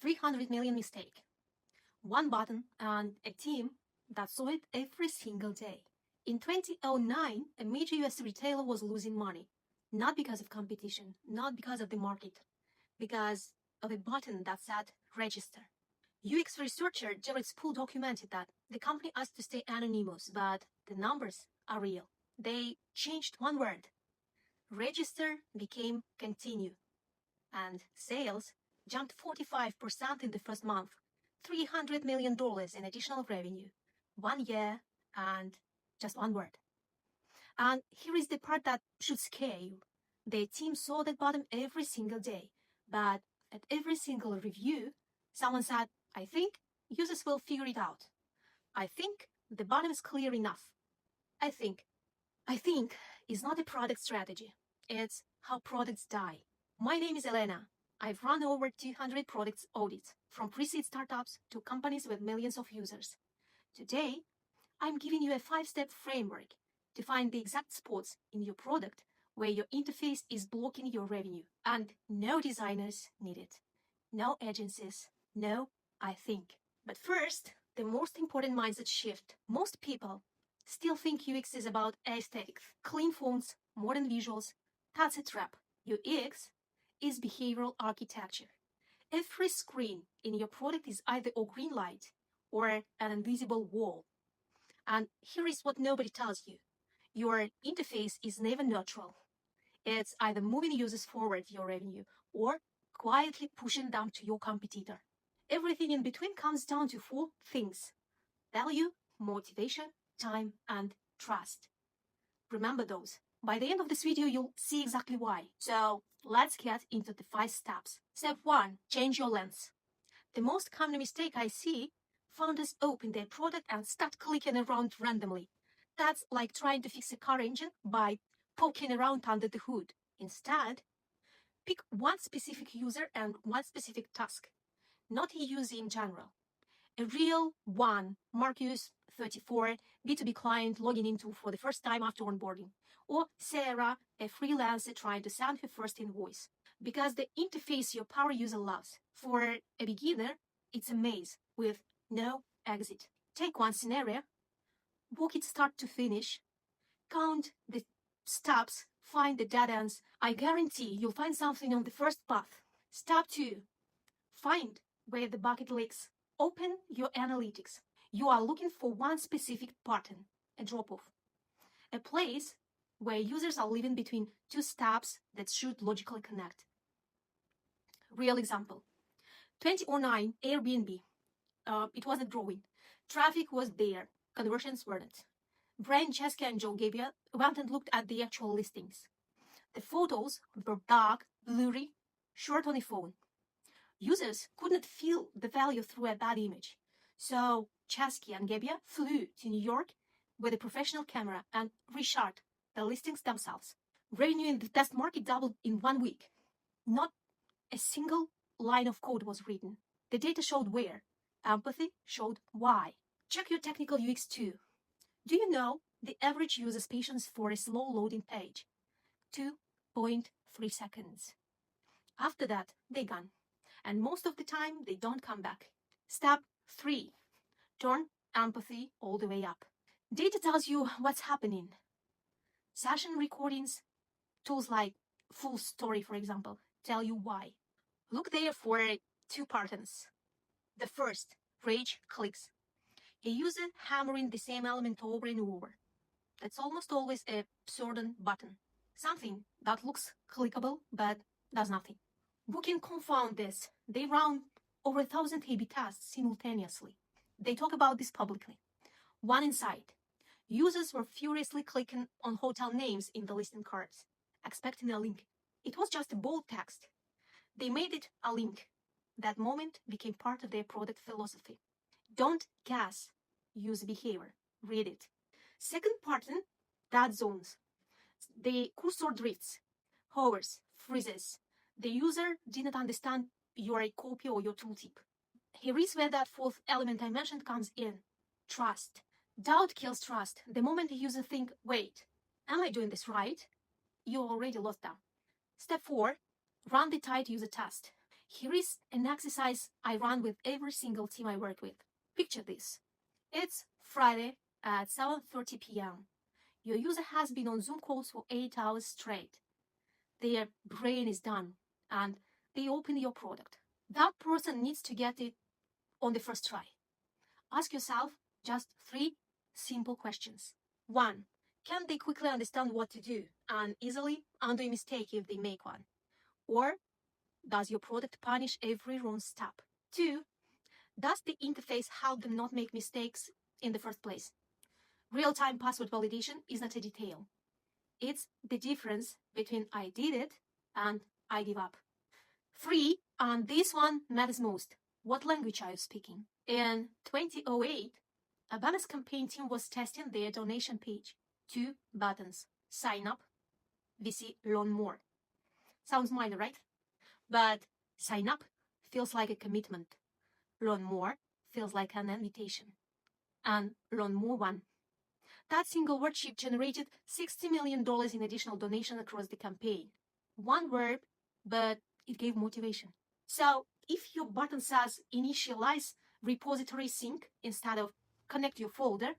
300 million mistake. One button and a team that saw it every single day. In 2009, a major US retailer was losing money, not because of competition, not because of the market, because of a button that said register. UX researcher Jared Spool documented that the company asked to stay anonymous, but the numbers are real. They changed one word. Register became continue, and sales jumped 45% in the first month, $300 million in additional revenue, 1 year, and just one word. And here is the part that should scare you. The team saw that button every single day, but at every single review, someone said, I think users will figure it out. I think the button is clear enough. I think is not a product strategy. It's how products die. My name is Elena. I've run over 200 products audits, from pre-seed startups to companies with millions of users. Today, I'm giving you a 5-step framework to find the exact spots in your product where your interface is blocking your revenue. And no designers needed. No agencies. No, I think. But first, the most important mindset shift. Most people still think UX is about aesthetics, clean fonts, modern visuals. That's a trap. UX is behavioral architecture. Every screen in your product is either a green light or an invisible wall. And here is what nobody tells you. Your interface is never neutral. It's either moving users forward your revenue or quietly pushing them to your competitor. Everything in between comes down to 4 things: value, motivation, time, and trust. Remember those. By the end of this video, you'll see exactly why. So let's get into the 5 steps. Step 1, change your lens. The most common mistake I see, founders open their product and start clicking around randomly. That's like trying to fix a car engine by poking around under the hood. Instead, pick one specific user and one specific task, not a user in general. A real one, Marcus, 34, B2B client logging into for the first time after onboarding. Or Sarah, a freelancer trying to send her first invoice. Because the interface your power user loves. For a beginner, it's a maze with no exit. Take one scenario, walk it start to finish, count the steps, find the dead ends. I guarantee you'll find something on the first path. Step 2, find where the bucket leaks. Open your analytics. You are looking for one specific pattern, a drop-off. A place where users are living between 2 steps that should logically connect. Real example. 2009 Airbnb. It wasn't growing. Traffic was there. Conversions weren't. Brian Chesky and Joe Gebbia went and looked at the actual listings. The photos were dark, blurry, short on the phone. Users couldn't feel the value through a bad image. So Chesky and Gebbia flew to New York with a professional camera and reshot the listings themselves. Revenue in the test market doubled in 1 week. Not a single line of code was written. The data showed where. Empathy showed why. Check your technical UX too. Do you know the average user's patience for a slow loading page? 2.3 seconds. After that, they're gone. And most of the time, they don't come back. Step 3, turn empathy all the way up. Data tells you what's happening. Session recordings, tools like Full Story, for example, tell you why. Look there for 2 patterns. The first, rage clicks. A user hammering the same element over and over. That's almost always a certain button. Something that looks clickable but does nothing. Who can confound this? They run over 1,000 A/B tests simultaneously. They talk about this publicly. One insight. Users were furiously clicking on hotel names in the listing cards, expecting a link. It was just a bold text. They made it a link. That moment became part of their product philosophy. Don't guess user behavior. Read it. Second pattern, dead zones. The cursor drifts, hovers, freezes. The user didn't understand your copy or your tooltip. Here is where that 4th element I mentioned comes in. Trust. Doubt kills trust. The moment the user thinks, wait, am I doing this right? You already lost them. Step 4, run the tight user test. Here is an exercise I run with every single team I work with. Picture this. It's Friday at 7:30 p.m. Your user has been on Zoom calls for 8 hours straight. Their brain is done and they open your product. That person needs to get it on the first try. Ask yourself just 3 simple questions. 1. Can they quickly understand what to do and easily undo a mistake if they make one? Or does your product punish every wrong step? 2. Does the interface help them not make mistakes in the first place? Real-time password validation is not a detail. It's the difference between I did it and I give up. 3, and this one matters most. What language are you speaking? In 2008, a balance campaign team was testing their donation page. 2 buttons. Sign up, VC learn more. Sounds minor, right? But sign up feels like a commitment. Learn more feels like an invitation. And learn more one. That single worksheet generated $60 million in additional donation across the campaign. One verb, but it gave motivation. So if your button says initialize repository sync instead of connect your folder,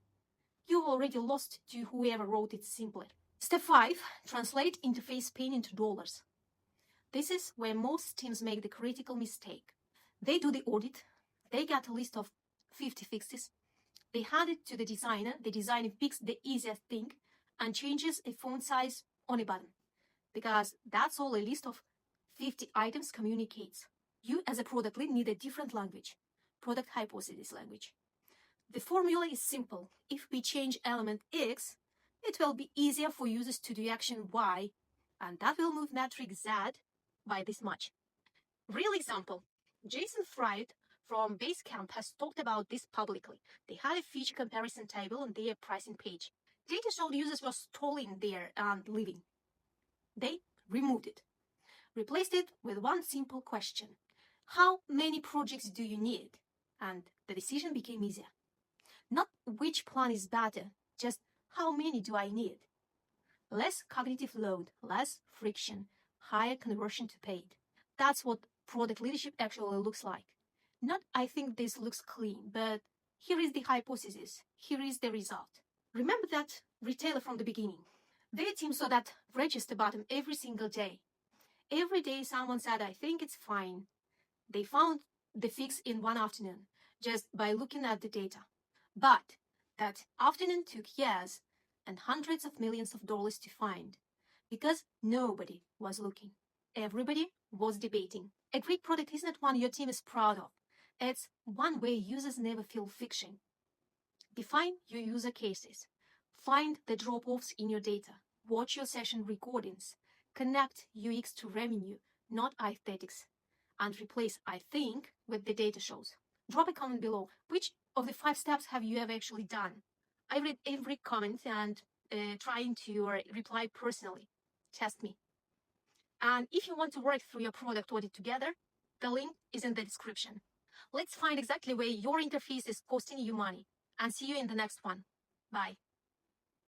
you've already lost to whoever wrote it simply. Step 5, translate interface pain into dollars. This is where most teams make the critical mistake. They do the audit, they get a list of 50 fixes, they hand it to the designer picks the easiest thing and changes a font size on a button. Because that's all a list of 50 items communicates. You as a product lead need a different language, product hypothesis language. The formula is simple. If we change element X, it will be easier for users to do action Y, and that will move metric Z by this much. Real example, Jason Fried from Basecamp has talked about this publicly. They had a feature comparison table on their pricing page. Data showed users were stalling there and leaving. They removed it, replaced it with one simple question. How many projects do you need? And the decision became easier. Not which plan is better, just how many do I need? Less cognitive load, less friction, higher conversion to paid. That's what product leadership actually looks like. Not I think this looks clean, but here is the hypothesis, here is the result. Remember that retailer from the beginning. Their team saw that register button every single day. Every day someone said, I think it's fine. They found the fix in one afternoon, just by looking at the data. But that afternoon took years and hundreds of millions of dollars to find, because nobody was looking. Everybody was debating. A great product is not one your team is proud of. It's one where users never feel friction. Define your user cases. Find the drop-offs in your data. Watch your session recordings. Connect UX to revenue, not aesthetics. And replace I think with the data shows. Drop a comment below. Which of the 5 steps have you ever actually done? I read every comment and trying to reply personally. Test me. And if you want to work through your product audit together, the link is in the description. Let's find exactly where your interface is costing you money. And see you in the next one. Bye.